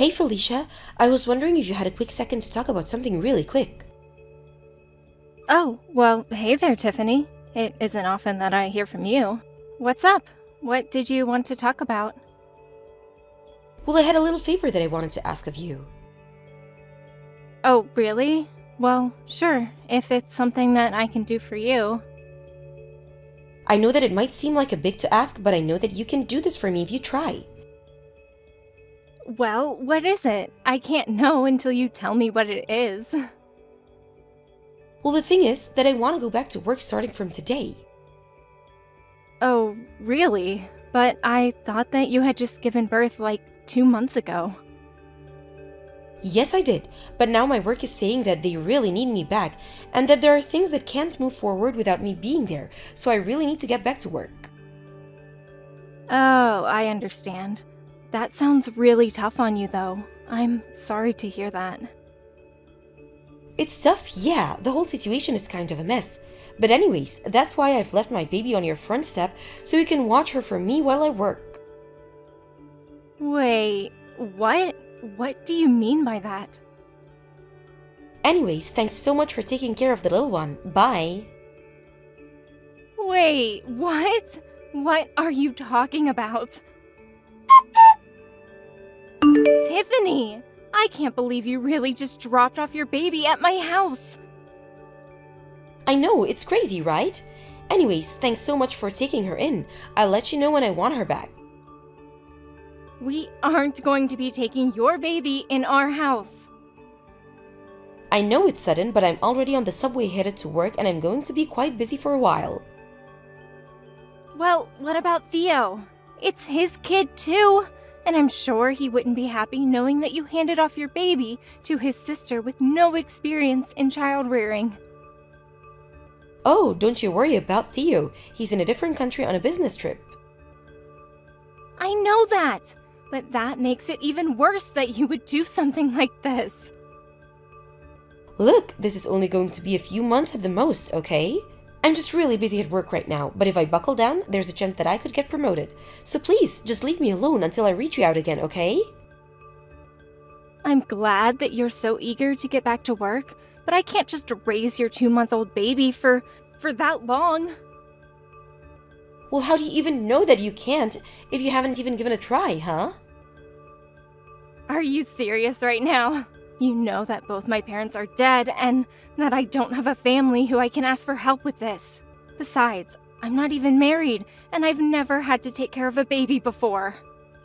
Hey Felicia, I was wondering if you had a quick second to talk about something really quick. Oh, well, hey there, Tiffany. It isn't often that I hear from you. What's up? What did you want to talk about? Well, I had a little favor that I wanted to ask of you. Oh, really? Well, sure, if it's something that I can do for you. I know that it might seem like a big to ask, but I know that you can do this for me if you try. Well, what is it? I can't know until you tell me what it is. Well, the thing is that I want to go back to work starting from today. Oh, really? But I thought that you had just given birth like 2 months ago. Yes, I did, but now my work is saying that they really need me back, and that there are things that can't move forward without me being there, so I really need to get back to work. Oh, I understand. That sounds really tough on you, though. I'm sorry to hear that. It's tough, yeah, the whole situation is kind of a mess. But anyways, that's why I've left my baby on your front step, so you can watch her for me while I work. Wait, what? What do you mean by that? Anyways, thanks so much for taking care of the little one. Bye. Wait, what? What are you talking about? Tiffany! I can't believe you really just dropped off your baby at my house! I know, it's crazy, right? Anyways, thanks so much for taking her in. I'll let you know when I want her back. We aren't going to be taking your baby in our house. I know it's sudden, but I'm already on the subway headed to work and I'm going to be quite busy for a while. Well, what about Theo? It's his kid too, and I'm sure he wouldn't be happy knowing that you handed off your baby to his sister with no experience in child rearing. Oh, don't you worry about Theo. He's in a different country on a business trip. I know that, but that makes it even worse that you would do something like this. Look, this is only going to be a few months at the most, okay? I'm just really busy at work right now, but if I buckle down, there's a chance that I could get promoted. So please, just leave me alone until I reach you out again, okay? I'm glad that you're so eager to get back to work, but I can't just raise your 2-month-old baby for that long. Well, how do you even know that you can't if you haven't even given a try, huh? Are you serious right now? You know that both my parents are dead and that I don't have a family who I can ask for help with this. Besides, I'm not even married and I've never had to take care of a baby before.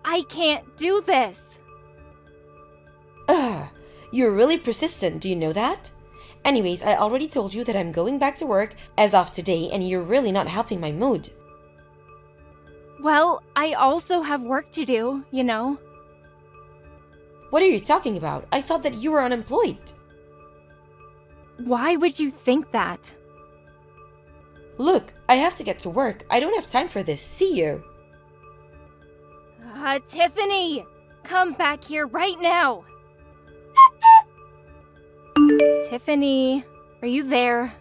I can't do this. Ugh, you're really persistent, do you know that? Anyways, I already told you that I'm going back to work as of today and you're really not helping my mood. Well, I also have work to do, you know. What are you talking about? I thought that you were unemployed. Why would you think that? Look, I have to get to work. I don't have time for this. See you. Tiffany! Come back here right now! Tiffany, are you there?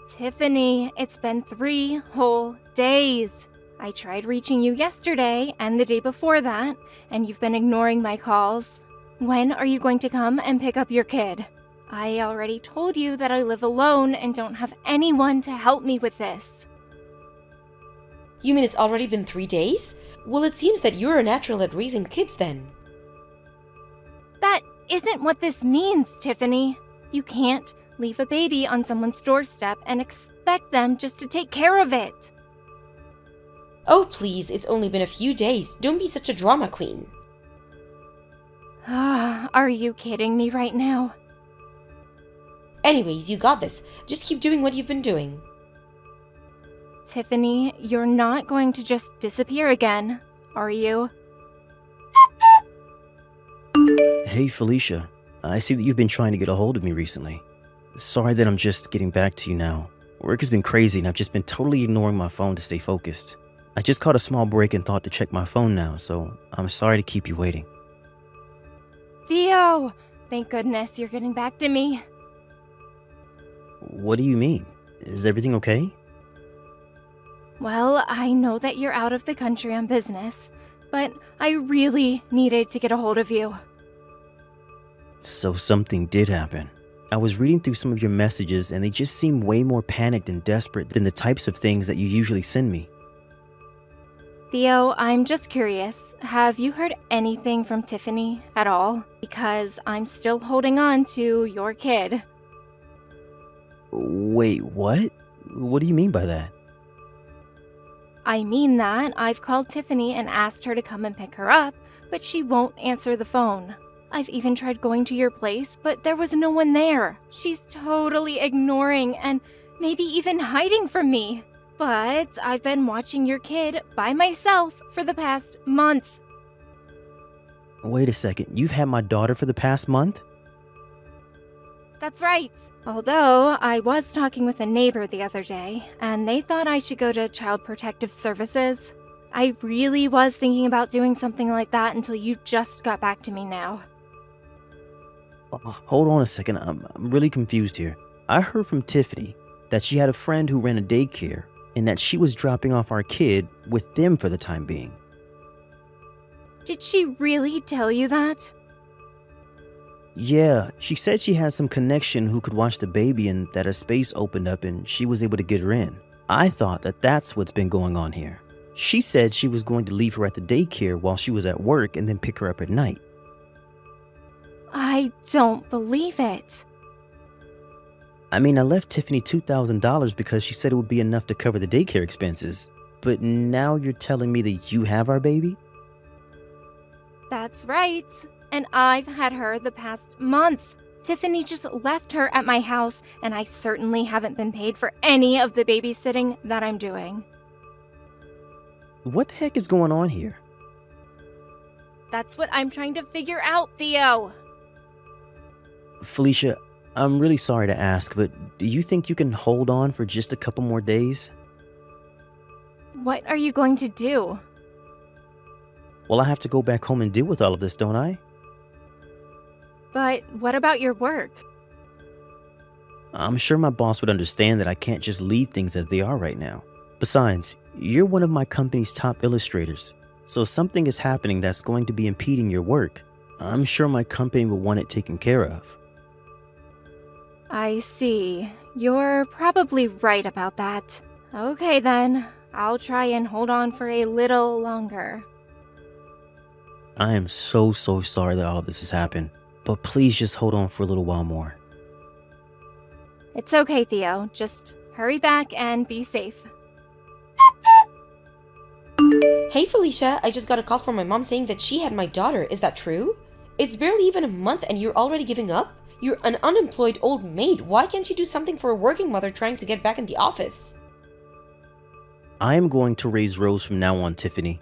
Tiffany, it's been 3 whole days. I tried reaching you yesterday and the day before that, and you've been ignoring my calls. When are you going to come and pick up your kid? I already told you that I live alone and don't have anyone to help me with this. You mean it's already been 3 days? Well, it seems that you're a natural at raising kids then. That isn't what this means, Tiffany. You can't leave a baby on someone's doorstep and expect them just to take care of it. Oh, please, it's only been a few days. Don't be such a drama queen. Are you kidding me right now? Anyways, you got this. Just keep doing what you've been doing. Tiffany, you're not going to just disappear again, are you? Hey Felicia, I see that you've been trying to get a hold of me recently. Sorry that I'm just getting back to you now. Work has been crazy and I've just been totally ignoring my phone to stay focused. I just caught a small break and thought to check my phone now, so I'm sorry to keep you waiting. Theo! Thank goodness you're getting back to me. What do you mean? Is everything okay? Well, I know that you're out of the country on business, but I really needed to get a hold of you. So something did happen. I was reading through some of your messages and they just seem way more panicked and desperate than the types of things that you usually send me. Theo, I'm just curious. Have you heard anything from Tiffany at all? Because I'm still holding on to your kid. Wait, what? What do you mean by that? I mean that I've called Tiffany and asked her to come and pick her up, but she won't answer the phone. I've even tried going to your place, but there was no one there. She's totally ignoring and maybe even hiding from me. But I've been watching your kid by myself for the past month. Wait a second, you've had my daughter for the past month? That's right. Although I was talking with a neighbor the other day, and they thought I should go to Child Protective Services. I really was thinking about doing something like that until you just got back to me now. Hold on a second, I'm really confused here. I heard from Tiffany that she had a friend who ran a daycare and that she was dropping off our kid with them for the time being. Did she really tell you that? Yeah, she said she had some connection who could watch the baby and that a space opened up and she was able to get her in. I thought that that's what's been going on here. She said she was going to leave her at the daycare while she was at work and then pick her up at night. I don't believe it. I mean, I left Tiffany $2,000 because she said it would be enough to cover the daycare expenses. But now you're telling me that you have our baby? That's right. And I've had her the past month. Tiffany just left her at my house, and I certainly haven't been paid for any of the babysitting that I'm doing. What the heck is going on here? That's what I'm trying to figure out, Theo. Felicia, I'm really sorry to ask, but do you think you can hold on for just a couple more days? What are you going to do? Well, I have to go back home and deal with all of this, don't I? But what about your work? I'm sure my boss would understand that I can't just leave things as they are right now. Besides, you're one of my company's top illustrators, so if something is happening that's going to be impeding your work, I'm sure my company will want it taken care of. I see. You're probably right about that. Okay then, I'll try and hold on for a little longer. I am so sorry that all of this has happened, but please just hold on for a little while more. It's okay, Theo. Just hurry back and be safe. Hey Felicia, I just got a call from my mom saying that she had my daughter. Is that true? It's barely even a month and you're already giving up? You're an unemployed old maid. Why can't you do something for a working mother trying to get back in the office? I am going to raise Rose from now on, Tiffany.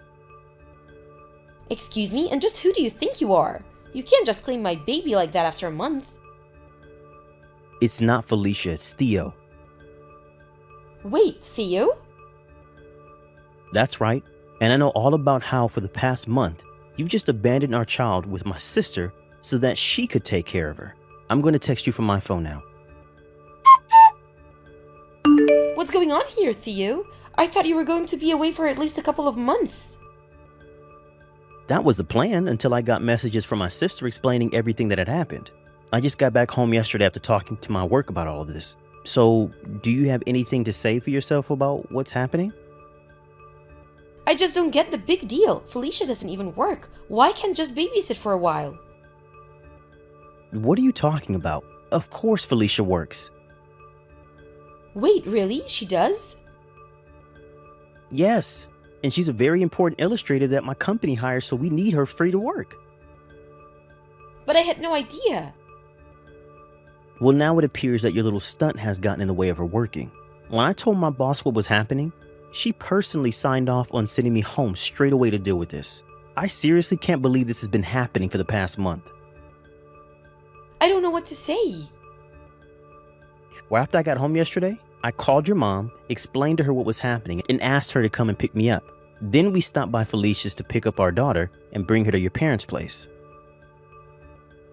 Excuse me, and just who do you think you are? You can't just claim my baby like that after a month. It's not Felicia, it's Theo. Wait, Theo? That's right, and I know all about how for the past month, you've just abandoned our child with my sister so that she could take care of her. I'm going to text you from my phone now. What's going on here, Theo? I thought you were going to be away for at least a couple of months. That was the plan until I got messages from my sister explaining everything that had happened. I just got back home yesterday after talking to my work about all of this. So, do you have anything to say for yourself about what's happening? I just don't get the big deal. Felicia doesn't even work. Why can't just babysit for a while? What are you talking about? Of course Felicia works. Wait, really? She does? Yes, and she's a very important illustrator that my company hires, so we need her free to work. But I had no idea. Well, now it appears that your little stunt has gotten in the way of her working. When I told my boss what was happening, she personally signed off on sending me home straight away to deal with this. I seriously can't believe this has been happening for the past month. I don't know what to say. Well, after I got home yesterday, I called your mom, explained to her what was happening, and asked her to come and pick me up. Then we stopped by Felicia's to pick up our daughter and bring her to your parents' place.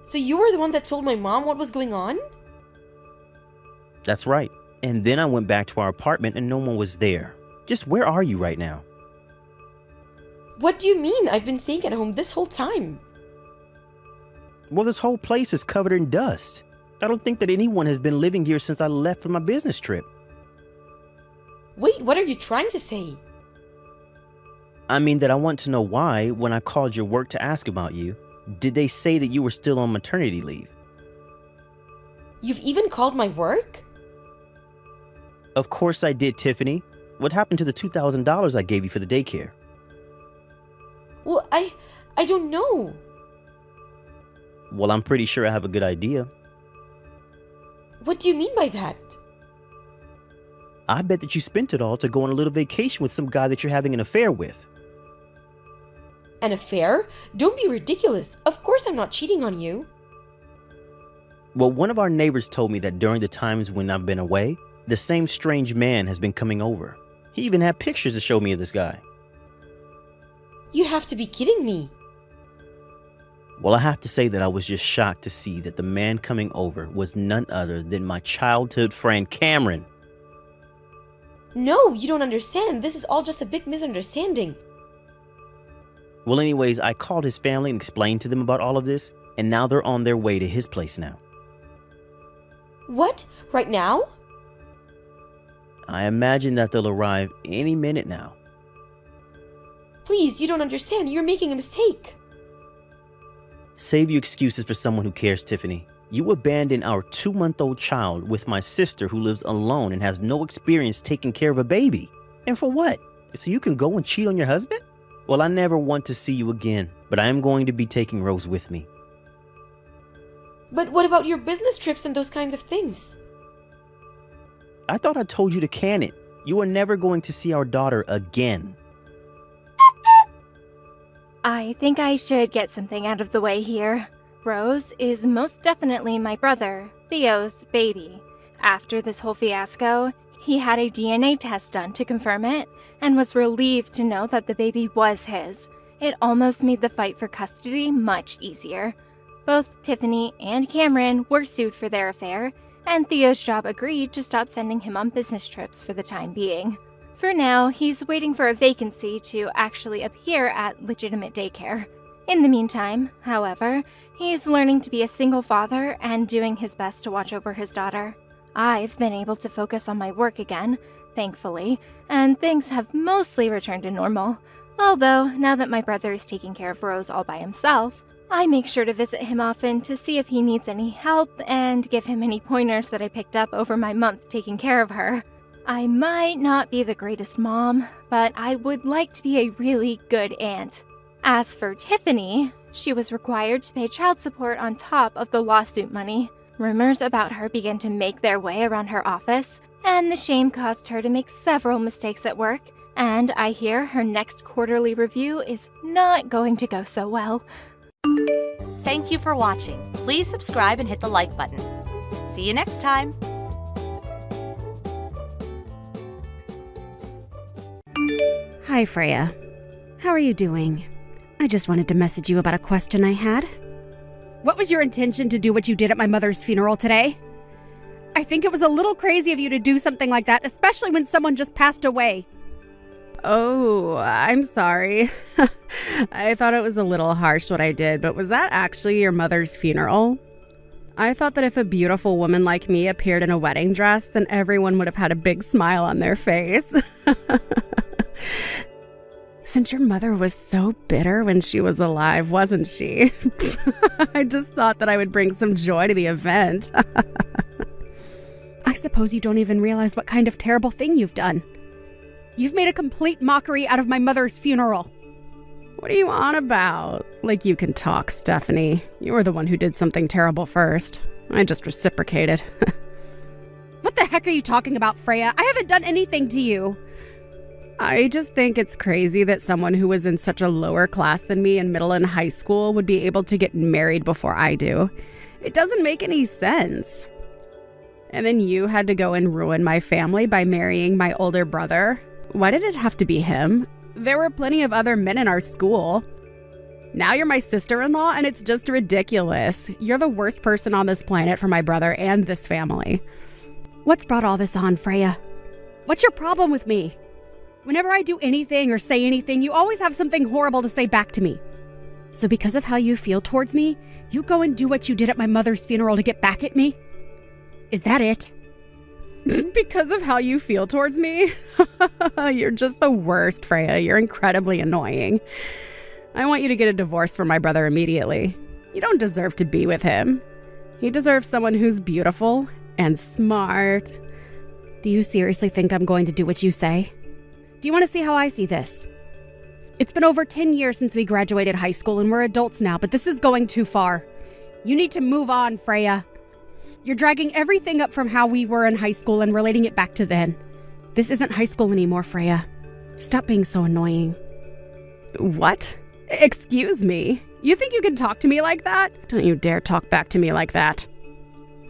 So you were the one that told my mom what was going on? That's right. And then I went back to our apartment and no one was there. Just where are you right now? What do you mean? I've been staying at home this whole time. Well, this whole place is covered in dust. I don't think that anyone has been living here since I left for my business trip. Wait, what are you trying to say? I mean that I want to know why, when I called your work to ask about you, did they say that you were still on maternity leave? You've even called my work? Of course I did, Tiffany. What happened to the $2,000 I gave you for the daycare? Well, I don't know. Well, I'm pretty sure I have a good idea. What do you mean by that? I bet that you spent it all to go on a little vacation with some guy that you're having an affair with. An affair? Don't be ridiculous. Of course I'm not cheating on you. Well, one of our neighbors told me that during the times when I've been away, the same strange man has been coming over. He even had pictures to show me of this guy. You have to be kidding me. Well, I have to say that I was just shocked to see that the man coming over was none other than my childhood friend Cameron. No, you don't understand. This is all just a big misunderstanding. Well, anyways, I called his family and explained to them about all of this, and now they're on their way to his place now. What? Right now? I imagine that they'll arrive any minute now. Please, you don't understand. You're making a mistake. Save your excuses for someone who cares, Tiffany. You abandoned our 2-month-old child with my sister who lives alone and has no experience taking care of a baby. And for what? So you can go and cheat on your husband? Well, I never want to see you again, but I am going to be taking Rose with me. But what about your business trips and those kinds of things? I thought I told you to can it. You are never going to see our daughter again. I think I should get something out of the way here. Rose is most definitely my brother, Theo's baby. After this whole fiasco, he had a DNA test done to confirm it, and was relieved to know that the baby was his. It almost made the fight for custody much easier. Both Tiffany and Cameron were sued for their affair, and Theo's job agreed to stop sending him on business trips for the time being. For now, he's waiting for a vacancy to actually appear at legitimate daycare. In the meantime, however, he's learning to be a single father and doing his best to watch over his daughter. I've been able to focus on my work again, thankfully, and things have mostly returned to normal. Although, now that my brother is taking care of Rose all by himself, I make sure to visit him often to see if he needs any help and give him any pointers that I picked up over my month taking care of her. I might not be the greatest mom, but I would like to be a really good aunt. As for Tiffany, she was required to pay child support on top of the lawsuit money. Rumors about her began to make their way around her office, and the shame caused her to make several mistakes at work, and I hear her next quarterly review is not going to go so well. Thank you for watching. Please subscribe and hit the like button. See you next time. Hi, Freya. How are you doing? I just wanted to message you about a question I had. What was your intention to do what you did at my mother's funeral today? I think it was a little crazy of you to do something like that, especially when someone just passed away. Oh, I'm sorry. I thought it was a little harsh what I did, but was that actually your mother's funeral? I thought that if a beautiful woman like me appeared in a wedding dress, then everyone would have had a big smile on their face. Since your mother was so bitter when she was alive, wasn't she? I just thought that I would bring some joy to the event. I suppose you don't even realize what kind of terrible thing you've done. You've made a complete mockery out of my mother's funeral. What are you on about? Like you can talk, Stephanie. You were the one who did something terrible first. I just reciprocated. What the heck are you talking about, Freya? I haven't done anything to you. I just think it's crazy that someone who was in such a lower class than me in middle and high school would be able to get married before I do. It doesn't make any sense. And then you had to go and ruin my family by marrying my older brother. Why did it have to be him? There were plenty of other men in our school. Now you're my sister-in-law, and it's just ridiculous. You're the worst person on this planet for my brother and this family. What's brought all this on, Freya? What's your problem with me? Whenever I do anything or say anything, you always have something horrible to say back to me. So because of how you feel towards me, you go and do what you did at my mother's funeral to get back at me? Is that it? Because of how you feel towards me? You're just the worst, Freya. You're incredibly annoying. I want you to get a divorce from my brother immediately. You don't deserve to be with him. He deserves someone who's beautiful and smart. Do you seriously think I'm going to do what you say? Do you want to see how I see this? It's been over 10 years since we graduated high school and we're adults now, but this is going too far. You need to move on, Freya. You're dragging everything up from how we were in high school and relating it back to then. This isn't high school anymore, Freya. Stop being so annoying. What? Excuse me? You think you can talk to me like that? Don't you dare talk back to me like that.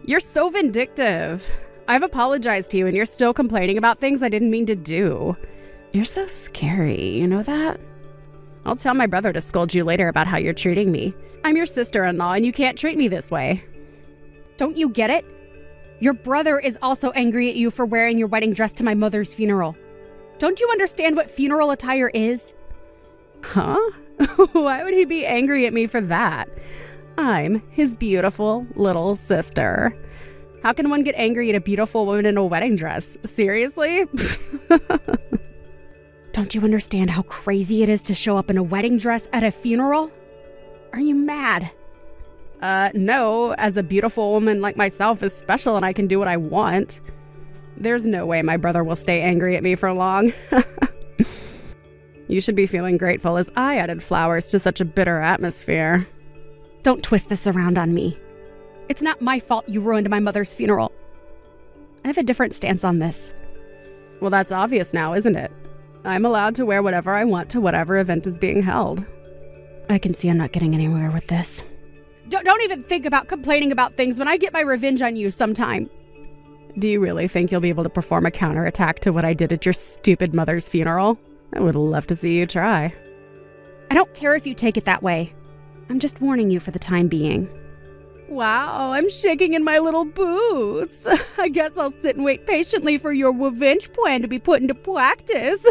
You're so vindictive. I've apologized to you and you're still complaining about things I didn't mean to do. You're so scary, you know that? I'll tell my brother to scold you later about how you're treating me. I'm your sister-in-law and you can't treat me this way. Don't you get it? Your brother is also angry at you for wearing your wedding dress to my mother's funeral. Don't you understand what funeral attire is? Huh? Why would he be angry at me for that? I'm his beautiful little sister. How can one get angry at a beautiful woman in a wedding dress? Seriously? Don't you understand how crazy it is to show up in a wedding dress at a funeral? Are you mad? No, as a beautiful woman like myself is special and I can do what I want. There's no way my brother will stay angry at me for long. You should be feeling grateful as I added flowers to such a bitter atmosphere. Don't twist this around on me. It's not my fault you ruined my mother's funeral. I have a different stance on this. Well, that's obvious now, isn't it? I'm allowed to wear whatever I want to whatever event is being held. I can see I'm not getting anywhere with this. Don't even think about complaining about things when I get my revenge on you sometime. Do you really think you'll be able to perform a counterattack to what I did at your stupid mother's funeral? I would love to see you try. I don't care if you take it that way. I'm just warning you for the time being. Wow, I'm shaking in my little boots. I guess I'll sit and wait patiently for your revenge plan to be put into practice.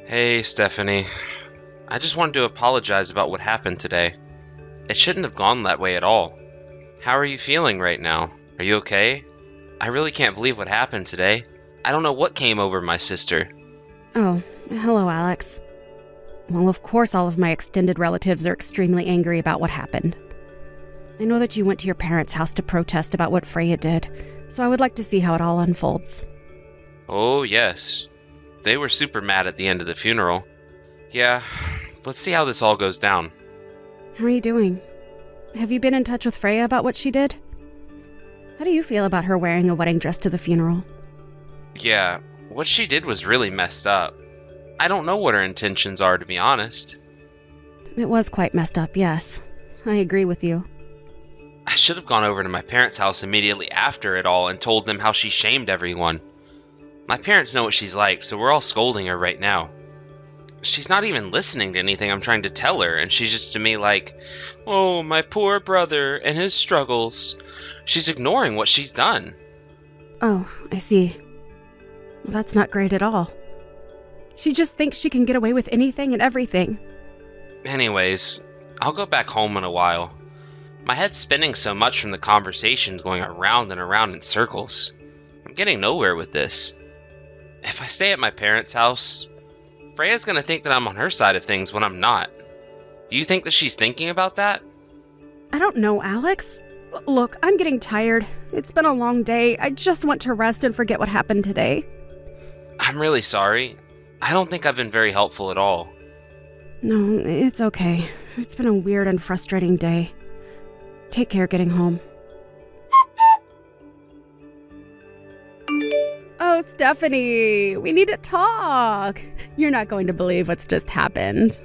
Hey, Stephanie. I just wanted to apologize about what happened today. It shouldn't have gone that way at all. How are you feeling right now? Are you okay? I really can't believe what happened today. I don't know what came over my sister. Oh, hello, Alex. Well, of course all of my extended relatives are extremely angry about what happened. I know that you went to your parents' house to protest about what Freya did, so I would like to see how it all unfolds. Oh, yes. They were super mad at the end of the funeral. Yeah, let's see how this all goes down. How are you doing? Have you been in touch with Freya about what she did? How do you feel about her wearing a wedding dress to the funeral? Yeah, what she did was really messed up. I don't know what her intentions are, to be honest. It was quite messed up, yes. I agree with you. I should have gone over to my parents' house immediately after it all and told them how she shamed everyone. My parents know what she's like, so we're all scolding her right now. She's not even listening to anything I'm trying to tell her, and she's just to me like, oh, my poor brother and his struggles. She's ignoring what she's done. Oh, I see. Well, that's not great at all. She just thinks she can get away with anything and everything. Anyways, I'll go back home in a while. My head's spinning so much from the conversations going around and around in circles. I'm getting nowhere with this. If I stay at my parents' house, Freya's gonna think that I'm on her side of things when I'm not. Do you think that she's thinking about that? I don't know, Alex. Look, I'm getting tired. It's been a long day. I just want to rest and forget what happened today. I'm really sorry. I don't think I've been very helpful at all. No, it's okay. It's been a weird and frustrating day. Take care getting home. Oh, Stephanie, we need to talk. You're not going to believe what's just happened.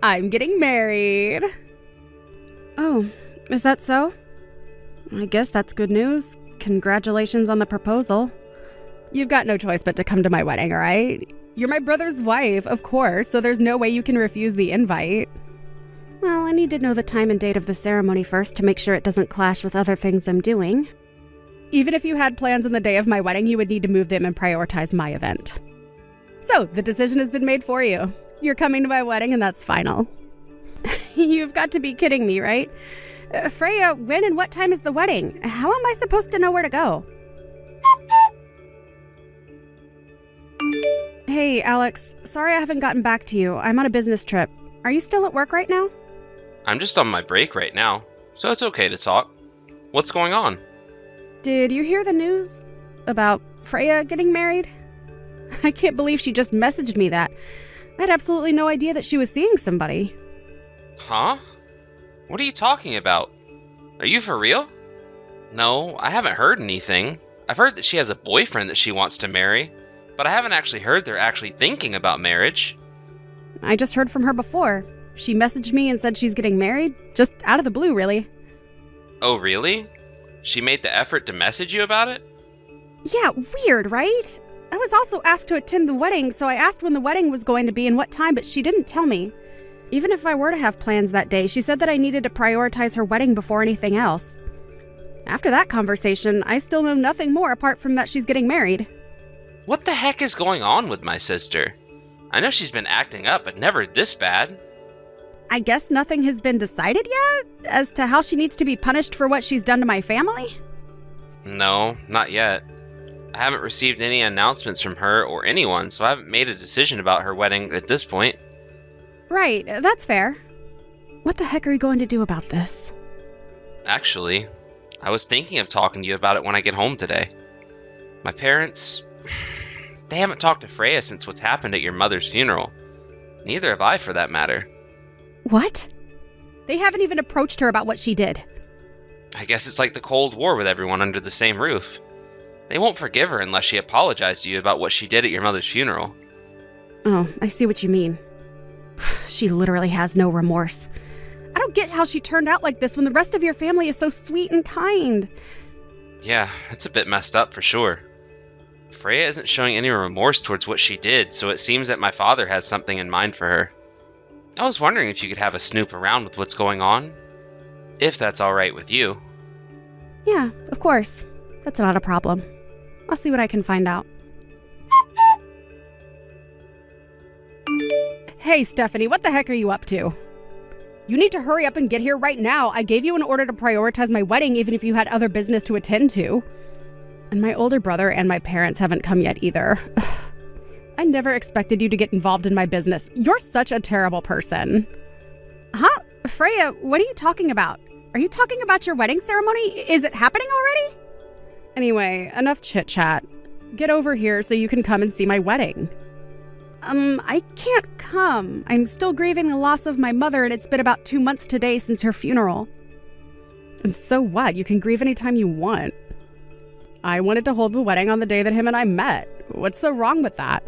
I'm getting married. Oh, is that so? I guess that's good news. Congratulations on the proposal. You've got no choice but to come to my wedding, all right? You're my brother's wife, of course, so there's no way you can refuse the invite. Well, I need to know the time and date of the ceremony first to make sure it doesn't clash with other things I'm doing. Even if you had plans on the day of my wedding, you would need to move them and prioritize my event. So, the decision has been made for you. You're coming to my wedding and that's final. You've got to be kidding me, right? Freya, when and what time is the wedding? How am I supposed to know where to go? Hey, Alex. Sorry I haven't gotten back to you. I'm on a business trip. Are you still at work right now? I'm just on my break right now, so it's okay to talk. What's going on? Did you hear the news about Freya getting married? I can't believe she just messaged me that. I had absolutely no idea that she was seeing somebody. Huh? What are you talking about? Are you for real? No, I haven't heard anything. I've heard that she has a boyfriend that she wants to marry, but I haven't actually heard they're actually thinking about marriage. I just heard from her before. She messaged me and said she's getting married, just out of the blue, really. Oh, really? She made the effort to message you about it? Yeah, weird, right? I was also asked to attend the wedding, so I asked when the wedding was going to be and what time, but she didn't tell me. Even if I were to have plans that day, she said that I needed to prioritize her wedding before anything else. After that conversation, I still know nothing more apart from that she's getting married. What the heck is going on with my sister? I know she's been acting up, but never this bad. I guess nothing has been decided yet as to how she needs to be punished for what she's done to my family? No, not yet. I haven't received any announcements from her or anyone, so I haven't made a decision about her wedding at this point. Right, that's fair. What the heck are you going to do about this? Actually, I was thinking of talking to you about it when I get home today. My parents, they haven't talked to Freya since what's happened at your mother's funeral. Neither have I, for that matter. What? They haven't even approached her about what she did. I guess it's like the Cold War with everyone under the same roof. They won't forgive her unless she apologized to you about what she did at your mother's funeral. Oh, I see what you mean. She literally has no remorse. I don't get how she turned out like this when the rest of your family is so sweet and kind. Yeah, it's a bit messed up for sure. Freya isn't showing any remorse towards what she did, so it seems that my father has something in mind for her. I was wondering if you could have a snoop around with what's going on. If that's alright with you. Yeah, of course. That's not a problem. I'll see what I can find out. Hey, Stephanie, what the heck are you up to? You need to hurry up and get here right now. I gave you an order to prioritize my wedding even if you had other business to attend to. And my older brother and my parents haven't come yet either. I never expected you to get involved in my business. You're such a terrible person. Huh? Freya, what are you talking about? Are you talking about your wedding ceremony? Is it happening already? Anyway, enough chit-chat. Get over here so you can come and see my wedding. I can't come. I'm still grieving the loss of my mother, and it's been about 2 months today since her funeral. And so what? You can grieve anytime you want. I wanted to hold the wedding on the day that him and I met. What's so wrong with that?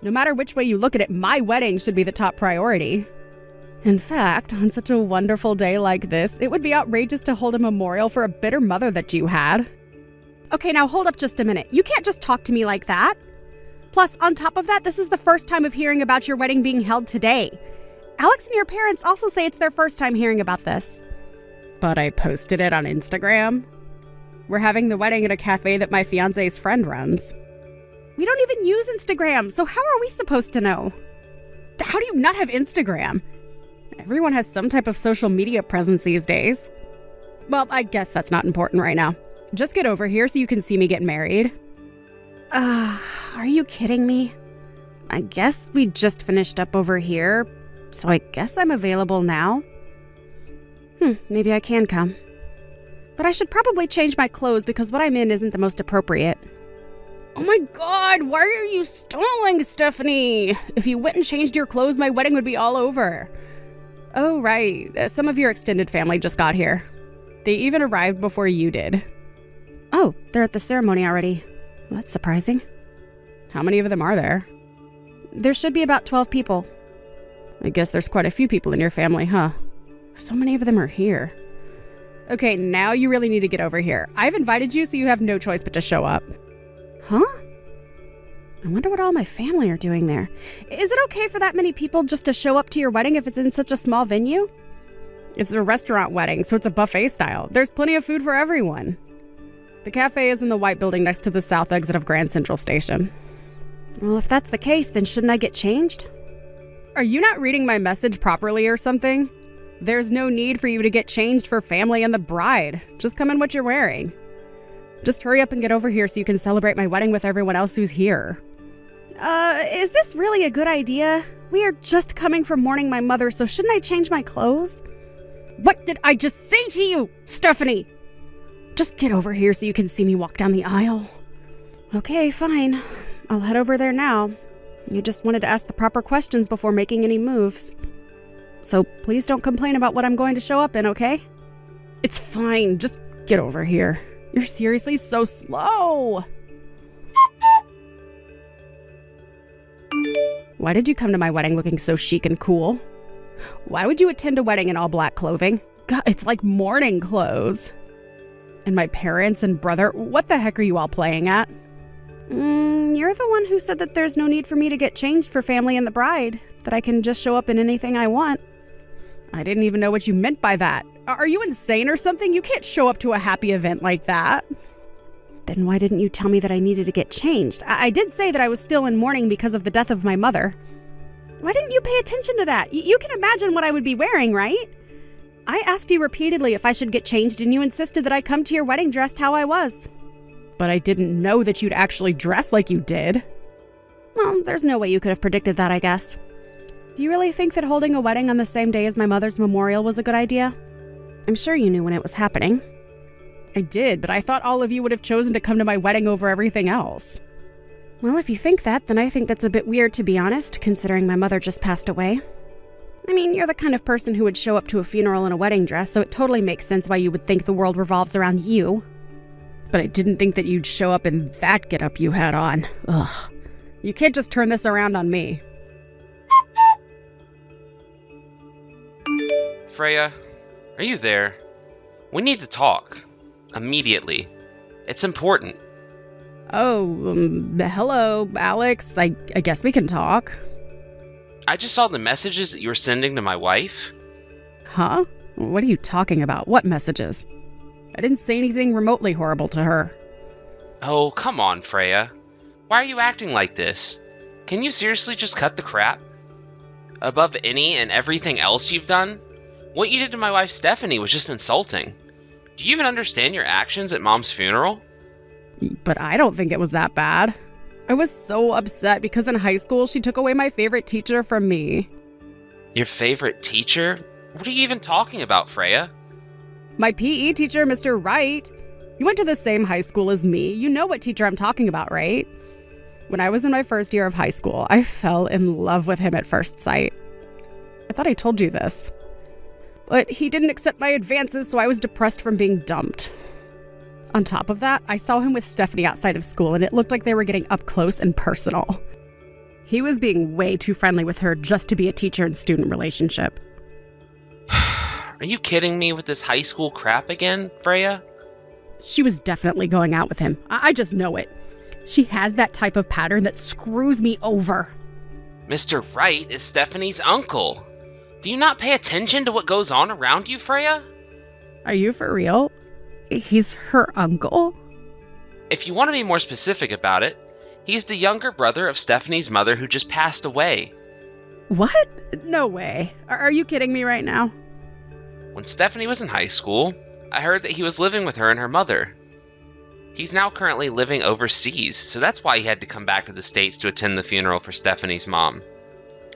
No matter which way you look at it, my wedding should be the top priority. In fact, on such a wonderful day like this, it would be outrageous to hold a memorial for a bitter mother that you had. Okay, now hold up just a minute. You can't just talk to me like that. Plus, on top of that, this is the first time of hearing about your wedding being held today. Alex and your parents also say it's their first time hearing about this. But I posted it on Instagram. We're having the wedding at a cafe that my fiance's friend runs. We don't even use Instagram, so how are we supposed to know? How do you not have Instagram? Everyone has some type of social media presence these days. Well, I guess that's not important right now. Just get over here so you can see me get married. Are you kidding me? I guess we just finished up over here, so I guess I'm available now. Maybe I can come. But I should probably change my clothes because what I'm in isn't the most appropriate. Oh my god, why are you stalling, Stephanie? If you went and changed your clothes, my wedding would be all over. Oh, right. Some of your extended family just got here. They even arrived before you did. Oh, they're at the ceremony already. Well, that's surprising. How many of them are there? There should be about 12 people. I guess there's quite a few people in your family, huh? So many of them are here. Okay, now you really need to get over here. I've invited you, so you have no choice but to show up. Huh? I wonder what all my family are doing there. Is it okay for that many people just to show up to your wedding if it's in such a small venue? It's a restaurant wedding, so it's a buffet style. There's plenty of food for everyone. The cafe is in the white building next to the south exit of Grand Central Station. Well, if that's the case, then shouldn't I get changed? Are you not reading my message properly or something? There's no need for you to get changed for family and the bride. Just come in what you're wearing. Just hurry up and get over here so you can celebrate my wedding with everyone else who's here. Is this really a good idea? We are just coming from mourning my mother, so shouldn't I change my clothes? What did I just say to you, Stephanie? Just get over here so you can see me walk down the aisle. Okay, fine. I'll head over there now. You just wanted to ask the proper questions before making any moves. So please don't complain about what I'm going to show up in, okay? It's fine. Just get over here. You're seriously so slow. Why did you come to my wedding looking so chic and cool? Why would you attend a wedding in all black clothing? God, it's like mourning clothes. And my parents and brother, what the heck are you all playing at? You're the one who said that there's no need for me to get changed for family and the bride, that I can just show up in anything I want. I didn't even know what you meant by that. Are you insane or something? You can't show up to a happy event like that. Then why didn't you tell me that I needed to get changed? I did say that I was still in mourning because of the death of my mother. Why didn't you pay attention to that? You can imagine what I would be wearing, right? I asked you repeatedly if I should get changed, and you insisted that I come to your wedding dressed how I was. But I didn't know that you'd actually dress like you did. Well, there's no way you could have predicted that, I guess. Do you really think that holding a wedding on the same day as my mother's memorial was a good idea? I'm sure you knew when it was happening. I did, but I thought all of you would have chosen to come to my wedding over everything else. Well, if you think that, then I think that's a bit weird, to be honest, considering my mother just passed away. I mean, you're the kind of person who would show up to a funeral in a wedding dress, so it totally makes sense why you would think the world revolves around you. But I didn't think that you'd show up in that getup you had on. Ugh. You can't just turn this around on me. Freya, are you there? We need to talk. Immediately. It's important. Oh, hello, Alex. I guess we can talk. I just saw the messages that you were sending to my wife. Huh? What are you talking about? What messages? I didn't say anything remotely horrible to her. Oh, come on, Freya. Why are you acting like this? Can you seriously just cut the crap? Above any and everything else you've done, what you did to my wife Stephanie was just insulting. Do you even understand your actions at Mom's funeral? But I don't think it was that bad. I was so upset because in high school she took away my favorite teacher from me. Your favorite teacher? What are you even talking about, Freya? My PE teacher, Mr. Wright. You went to the same high school as me. You know what teacher I'm talking about, right? When I was in my first year of high school, I fell in love with him at first sight. I thought I told you this. But he didn't accept my advances, so I was depressed from being dumped. On top of that, I saw him with Stephanie outside of school, and it looked like they were getting up close and personal. He was being way too friendly with her just to be a teacher and student relationship. Are you kidding me with this high school crap again, Freya? She was definitely going out with him. I just know it. She has that type of pattern that screws me over. Mr. Wright is Stephanie's uncle. Do you not pay attention to what goes on around you, Freya? Are you for real? He's her uncle? If you want to be more specific about it, he's the younger brother of Stephanie's mother who just passed away. What? No way. Are you kidding me right now? When Stephanie was in high school, I heard that he was living with her and her mother. He's now currently living overseas, so that's why he had to come back to the States to attend the funeral for Stephanie's mom.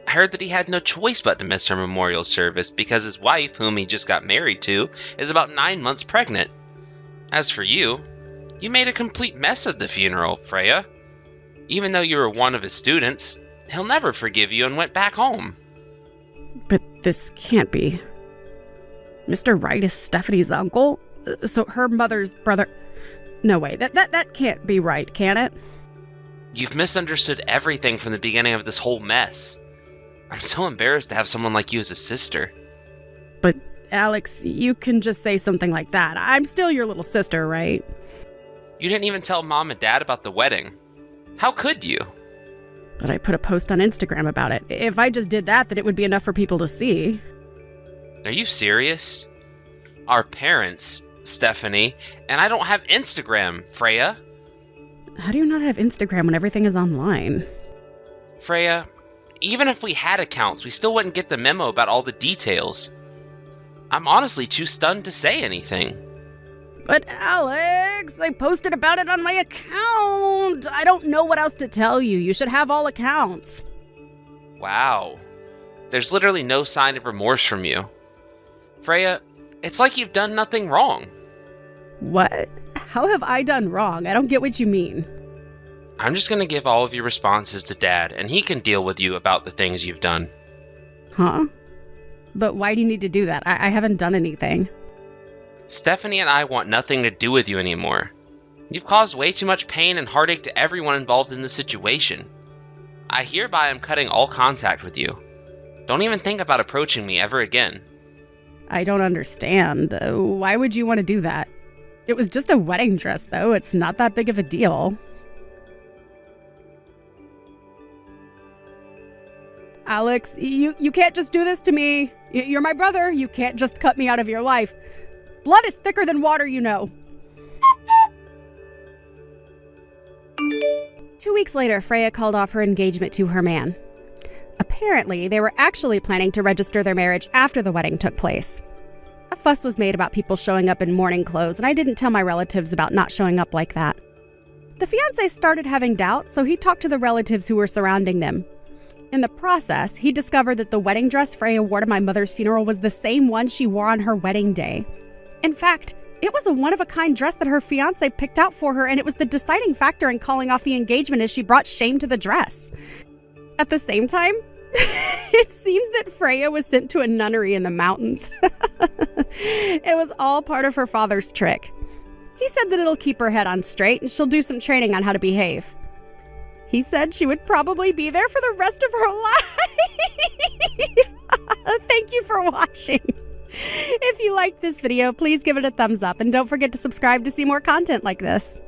I heard that he had no choice but to miss her memorial service because his wife, whom he just got married to, is about 9 months pregnant. As for you, you made a complete mess of the funeral, Freya. Even though you were one of his students, he'll never forgive you and went back home. But this can't be. Mr. Wright is Stephanie's uncle? So her mother's brother... No way, that can't be right, can it? You've misunderstood everything from the beginning of this whole mess. I'm so embarrassed to have someone like you as a sister. But, Alex, you can just say something like that. I'm still your little sister, right? You didn't even tell Mom and Dad about the wedding. How could you? But I put a post on Instagram about it. If I just did that, then it would be enough for people to see. Are you serious? Our parents Stephanie, and I don't have Instagram, Freya. How do you not have Instagram when everything is online? Freya, even if we had accounts, we still wouldn't get the memo about all the details. I'm honestly too stunned to say anything. But Alex, I posted about it on my account. I don't know what else to tell you. You should have all accounts. Wow. There's literally no sign of remorse from you. Freya, it's like you've done nothing wrong. What? How have I done wrong? I don't get what you mean. I'm just gonna give all of your responses to Dad, and he can deal with you about the things you've done. Huh? But why do you need to do that? I haven't done anything. Stephanie and I want nothing to do with you anymore. You've caused way too much pain and heartache to everyone involved in the situation. I hereby am cutting all contact with you. Don't even think about approaching me ever again. I don't understand. Why would you want to do that? It was just a wedding dress, though. It's not that big of a deal. Alex, you can't just do this to me. You're my brother. You can't just cut me out of your life. Blood is thicker than water, you know. 2 weeks later, Freya called off her engagement to her man. Apparently, they were actually planning to register their marriage after the wedding took place. A fuss was made about people showing up in mourning clothes, and I didn't tell my relatives about not showing up like that. The fiancé started having doubts, so he talked to the relatives who were surrounding them. In the process, he discovered that the wedding dress Freya wore to my mother's funeral was the same one she wore on her wedding day. In fact, it was a one-of-a-kind dress that her fiancé picked out for her, and it was the deciding factor in calling off the engagement as she brought shame to the dress. At the same time, it seems that Freya was sent to a nunnery in the mountains. It was all part of her father's trick. He said that it'll keep her head on straight and she'll do some training on how to behave. He said she would probably be there for the rest of her life. Thank you for watching. If you liked this video, please give it a thumbs up and don't forget to subscribe to see more content like this.